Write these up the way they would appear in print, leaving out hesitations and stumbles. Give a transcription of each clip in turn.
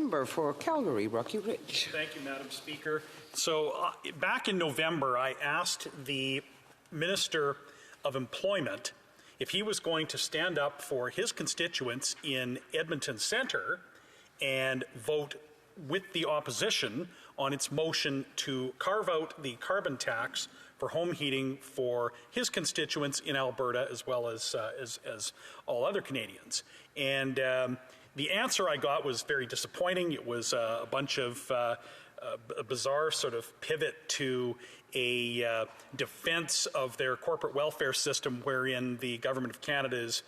member for Calgary, Rocky Ridge. Thank you, Madam Speaker. So back in November, I asked the Minister of Employment if he was going to stand up for his constituents in Edmonton Centre and vote with the opposition on its motion to carve out the carbon tax for home heating for his constituents in Alberta as well as all other Canadians. And the answer I got was very disappointing. It was a bunch of a bizarre sort of pivot to a defense of their corporate welfare system, wherein the government of Canada is,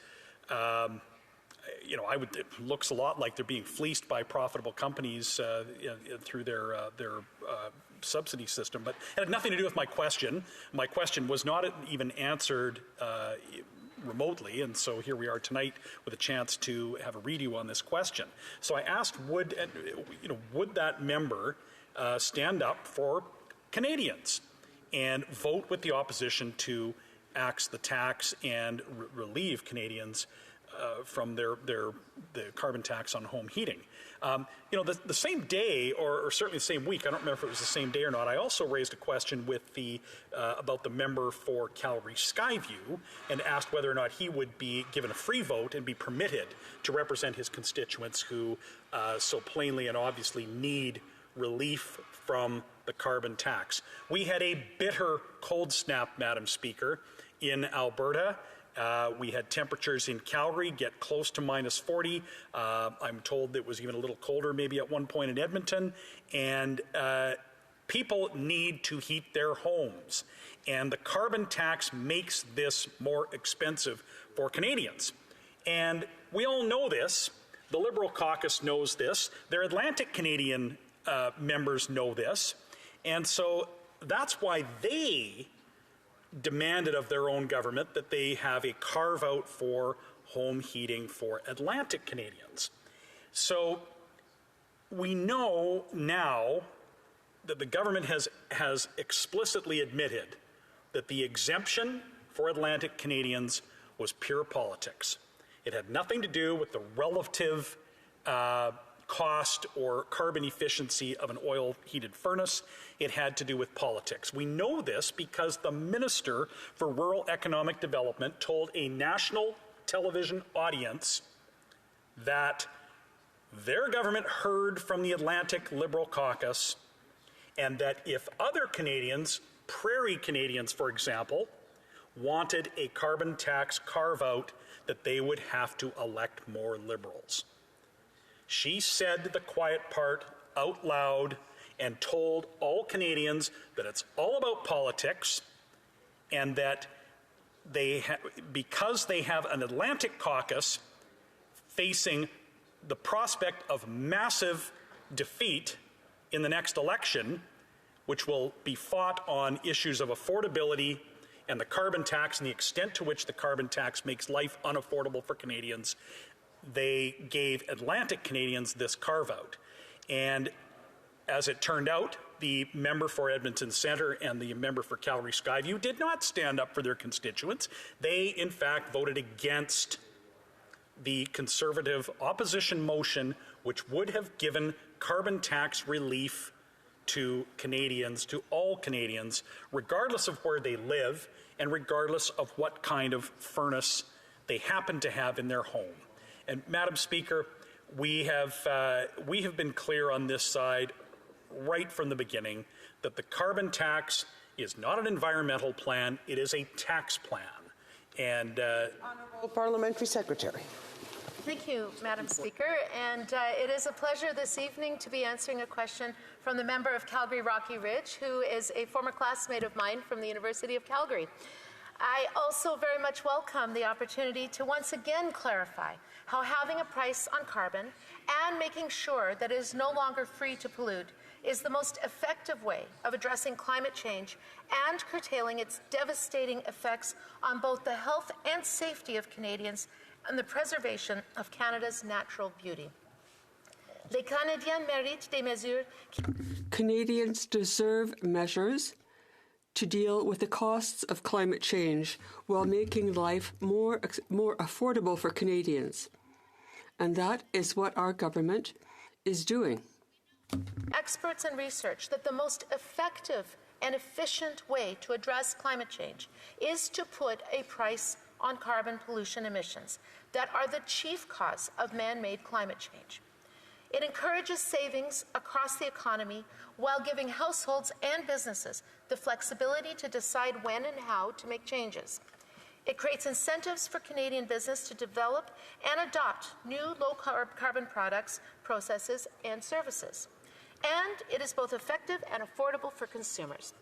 it looks a lot like they're being fleeced by profitable companies through their subsidy system. But it had nothing to do with my question. My question was not even answered remotely, and so here we are tonight with a chance to have a redo on this question. So I asked, would that member stand up for Canadians and vote with the opposition to axe the tax and relieve Canadians from the carbon tax on home heating? The same day, or certainly the same week, I don't remember if it was the same day or not, I also raised a question with about the member for Calgary Skyview and asked whether or not he would be given a free vote and be permitted to represent his constituents who so plainly and obviously need relief from the carbon tax. We had a bitter cold snap, Madam Speaker, in Alberta. We had temperatures in Calgary get close to minus 40. I'm told it was even a little colder maybe at one point in Edmonton. And people need to heat their homes. And the carbon tax makes this more expensive for Canadians. And we all know this. The Liberal caucus knows this. Their Atlantic Canadian members know this. And so that's why they demanded of their own government that they have a carve-out for home heating for Atlantic Canadians. So we know now that the government has explicitly admitted that the exemption for Atlantic Canadians was pure politics. It had nothing to do with the relative cost or carbon efficiency of an oil-heated furnace. It had to do with politics. We know this because the Minister for Rural Economic Development told a national television audience that their government heard from the Atlantic Liberal caucus and that if other Canadians, Prairie Canadians for example, wanted a carbon tax carve-out, that they would have to elect more Liberals. She said the quiet part out loud and told all Canadians that it's all about politics and that because they have an Atlantic caucus facing the prospect of massive defeat in the next election, which will be fought on issues of affordability and the carbon tax and the extent to which the carbon tax makes life unaffordable for Canadians, they gave Atlantic Canadians this carve-out. And as it turned out, the member for Edmonton Centre and the member for Calgary Skyview did not stand up for their constituents. They, in fact, voted against the Conservative opposition motion, which would have given carbon tax relief to Canadians, to all Canadians, regardless of where they live and regardless of what kind of furnace they happen to have in their home. And Madam Speaker, we have been clear on this side right from the beginning that the carbon tax is not an environmental plan, it is a tax plan. And Honourable Parliamentary Secretary. Thank you, Madam Speaker. And it is a pleasure this evening to be answering a question from the member of Calgary Rocky Ridge, who is a former classmate of mine from the University of Calgary. I also very much welcome the opportunity to once again clarify how having a price on carbon and making sure that it is no longer free to pollute is the most effective way of addressing climate change and curtailing its devastating effects on both the health and safety of Canadians and the preservation of Canada's natural beauty. Les Canadiens méritent des mesures. Canadians deserve measures to deal with the costs of climate change while making life more affordable for Canadians. And that is what our government is doing. Experts and research that the most effective and efficient way to address climate change is to put a price on carbon pollution emissions that are the chief cause of man-made climate change. It encourages savings across the economy while giving households and businesses the flexibility to decide when and how to make changes. It creates incentives for Canadian business to develop and adopt new low-carbon products, processes, and services. And it is both effective and affordable for consumers.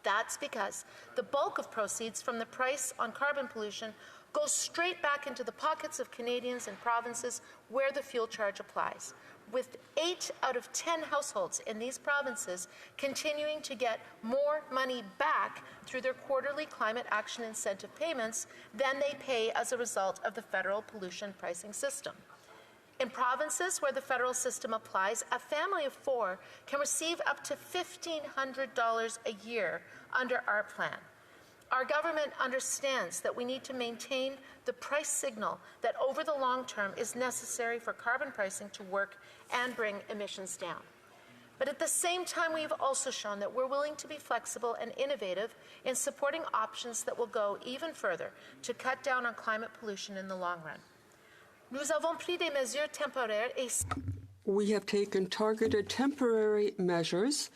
That's because the bulk of proceeds from the price on carbon pollution goes straight back into the pockets of Canadians and provinces where the fuel charge applies, with 8 out of 10 households in these provinces continuing to get more money back through their quarterly climate action incentive payments than they pay as a result of the federal pollution pricing system. In provinces where the federal system applies, a family of 4 can receive up to $1,500 a year under our plan. Our government understands that we need to maintain the price signal that over the long term is necessary for carbon pricing to work and bring emissions down. But at the same time, we've also shown that we're willing to be flexible and innovative in supporting options that will go even further to cut down on climate pollution in the long run. Nous avons pris des mesures temporaires et We have taken targeted temporary measures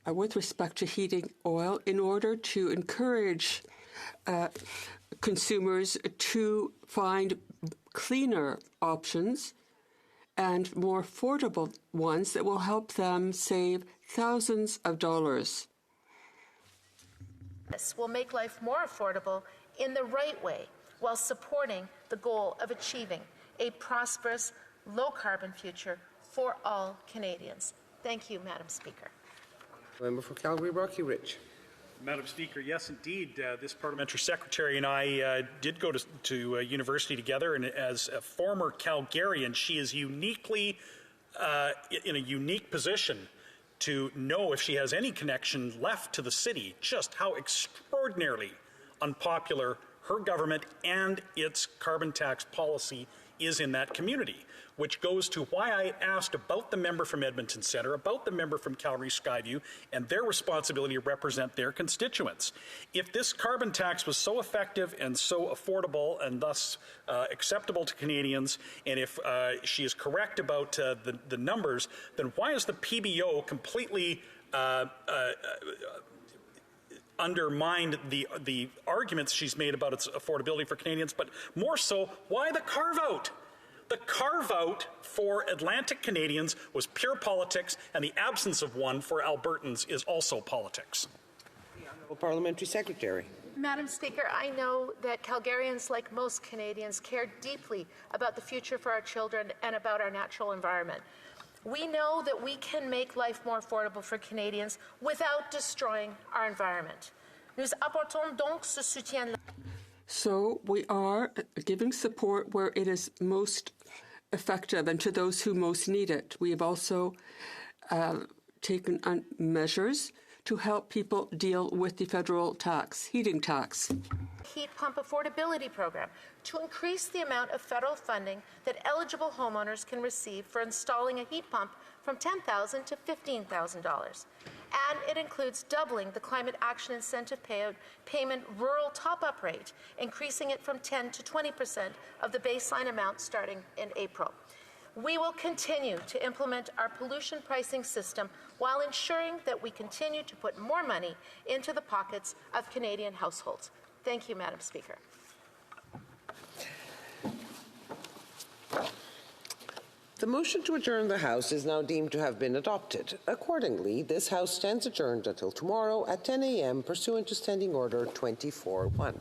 with respect to heating oil in order to encourage consumers to find cleaner options and more affordable ones that will help them save thousands of dollars. This will make life more affordable in the right way while supporting the goal of achieving a prosperous, low-carbon future for all Canadians. Thank you, Madam Speaker. Member for Calgary, Rocky Ridge. Madam Speaker, yes, indeed. This Parliamentary Secretary and I did go to university together, and as a former Calgarian, she is uniquely in a unique position to know if she has any connection left to the city, just how extraordinarily unpopular her government and its carbon tax policy is in that community, which goes to why I asked about the member from Edmonton Centre, about the member from Calgary Skyview, and their responsibility to represent their constituents. If this carbon tax was so effective and so affordable and thus acceptable to Canadians, and if she is correct about the numbers, then why is the PBO completely undermined the arguments she's made about its affordability for Canadians, but more so, why the carve-out? The carve-out for Atlantic Canadians was pure politics, and the absence of one for Albertans is also politics. Parliamentary Secretary. Madam Speaker, I know that Calgarians, like most Canadians, care deeply about the future for our children and about our natural environment. We know that we can make life more affordable for Canadians without destroying our environment. Nous apportons donc ce soutien. So we are giving support where it is most effective and to those who most need it. We have also taken measures to help people deal with the federal tax, heating tax. Heat pump affordability program to increase the amount of federal funding that eligible homeowners can receive for installing a heat pump from $10,000 to $15,000. And it includes doubling the climate action incentive payment rural top-up rate, increasing it from 10 to 20% of the baseline amount starting in April. We will continue to implement our pollution pricing system while ensuring that we continue to put more money into the pockets of Canadian households. Thank you, Madam Speaker. The motion to adjourn the House is now deemed to have been adopted. Accordingly, this House stands adjourned until tomorrow at 10 a.m. pursuant to Standing Order 24-1.